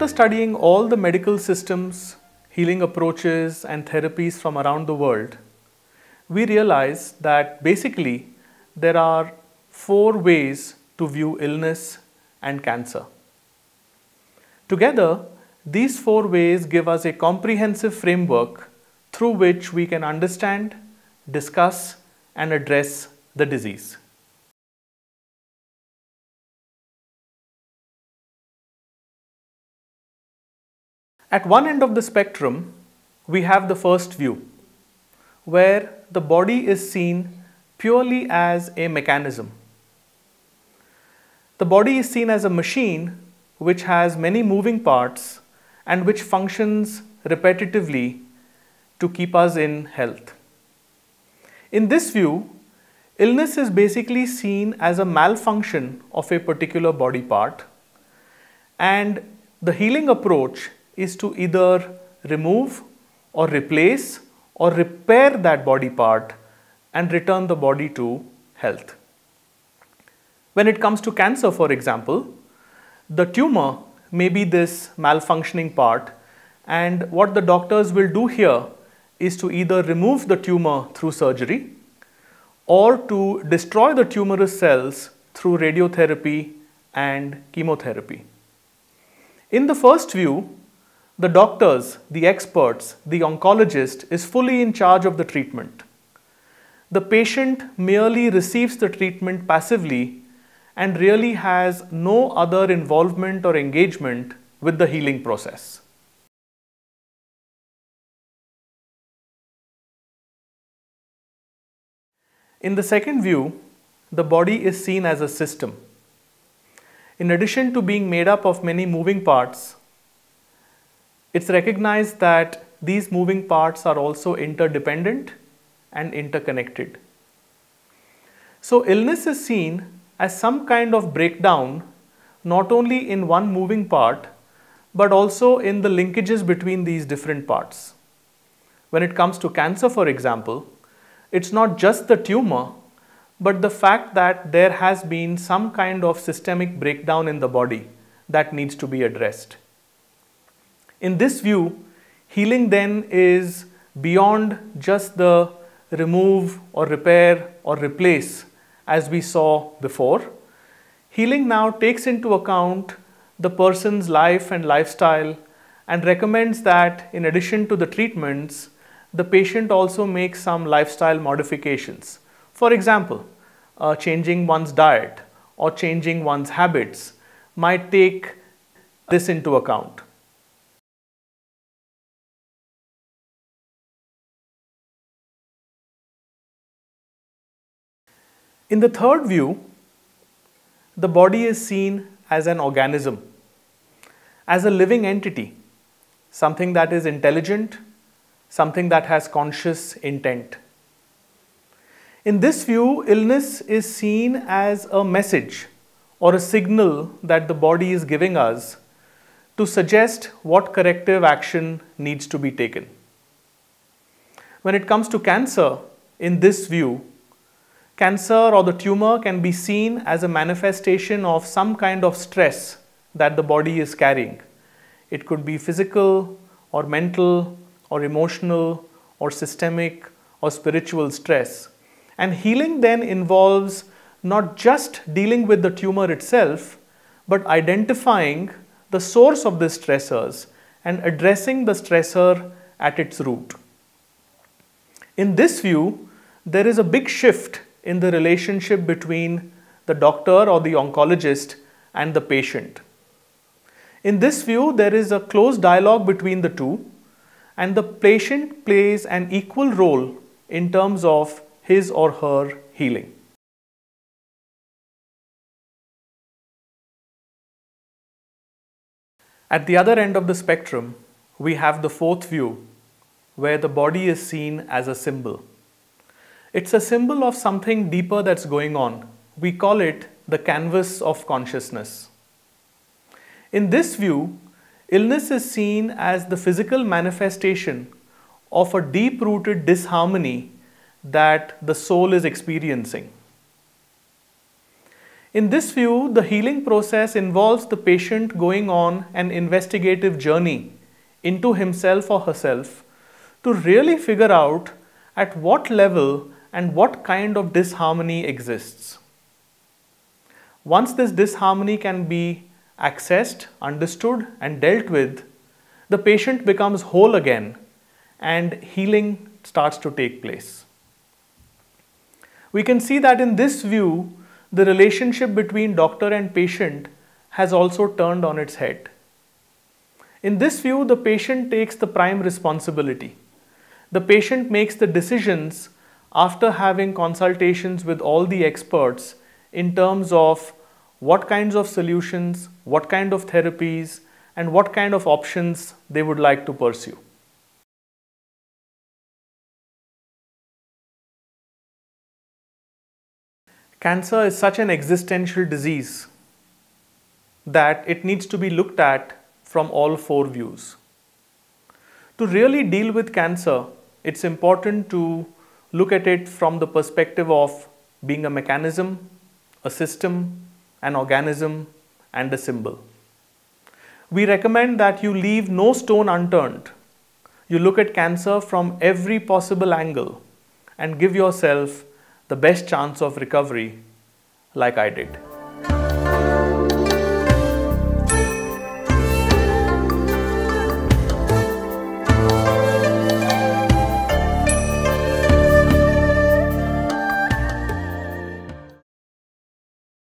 studying all the medical systems, healing approaches and therapies from around the world, we realize that basically there are 4 ways to view illness and cancer. Together, these 4 ways give us a comprehensive framework through which we can understand, discuss and address the disease. At one end of the spectrum, we have the first view, where the body is seen purely as a mechanism. The body is seen as a machine which has many moving parts and which functions repetitively to keep us in health. In this view, illness is basically seen as a malfunction of a particular body part, and the healing approach is to either remove or replace or repair that body part and return the body to health. When it comes to cancer, for example, the tumor may be this malfunctioning part, and what the doctors will do here is to either remove the tumor through surgery or to destroy the tumorous cells through radiotherapy and chemotherapy. In the first view, the doctors, the experts, the oncologist is fully in charge of the treatment. The patient merely receives the treatment passively and really has no other involvement or engagement with the healing process. In the second view, the body is seen as a system. In addition to being made up of many moving parts, it's recognized that these moving parts are also interdependent and interconnected. So illness is seen as some kind of breakdown not only in one moving part but also in the linkages between these different parts. When it comes to cancer, for example, it's not just the tumor but the fact that there has been some kind of systemic breakdown in the body that needs to be addressed. In this view, healing then is beyond just the remove or repair or replace as we saw before. Healing now takes into account the person's life and lifestyle and recommends that in addition to the treatments, the patient also makes some lifestyle modifications. For example, changing one's diet or changing one's habits might take this into account. In the third view, the body is seen as an organism, as a living entity, something that is intelligent, something that has conscious intent. In this view, illness is seen as a message or a signal that the body is giving us to suggest what corrective action needs to be taken. When it comes to cancer, in this view, cancer or the tumor can be seen as a manifestation of some kind of stress that the body is carrying. It could be physical or mental or emotional or systemic or spiritual stress. And healing then involves not just dealing with the tumor itself, but identifying the source of the stressors and addressing the stressor at its root. In this view, there is a big shift in the relationship between the doctor or the oncologist and the patient. In this view, there is a close dialogue between the two, and the patient plays an equal role in terms of his or her healing. At the other end of the spectrum, we have the fourth view, where the body is seen as a symbol. It's a symbol of something deeper that's going on. We call it the canvas of consciousness. In this view, illness is seen as the physical manifestation of a deep-rooted disharmony that the soul is experiencing. In this view, the healing process involves the patient going on an investigative journey into himself or herself to really figure out at what level and what kind of disharmony exists. Once this disharmony can be accessed, understood, and dealt with, the patient becomes whole again and healing starts to take place. We can see that in this view, the relationship between doctor and patient has also turned on its head. In this view, the patient takes the prime responsibility. The patient makes the decisions after having consultations with all the experts in terms of what kinds of solutions, what kind of therapies, and what kind of options they would like to pursue. Cancer is such an existential disease that it needs to be looked at from all four views. To really deal with cancer, it's important to look at it from the perspective of being a mechanism, a system, an organism, and a symbol. We recommend that you leave no stone unturned. You look at cancer from every possible angle and give yourself the best chance of recovery, like I did.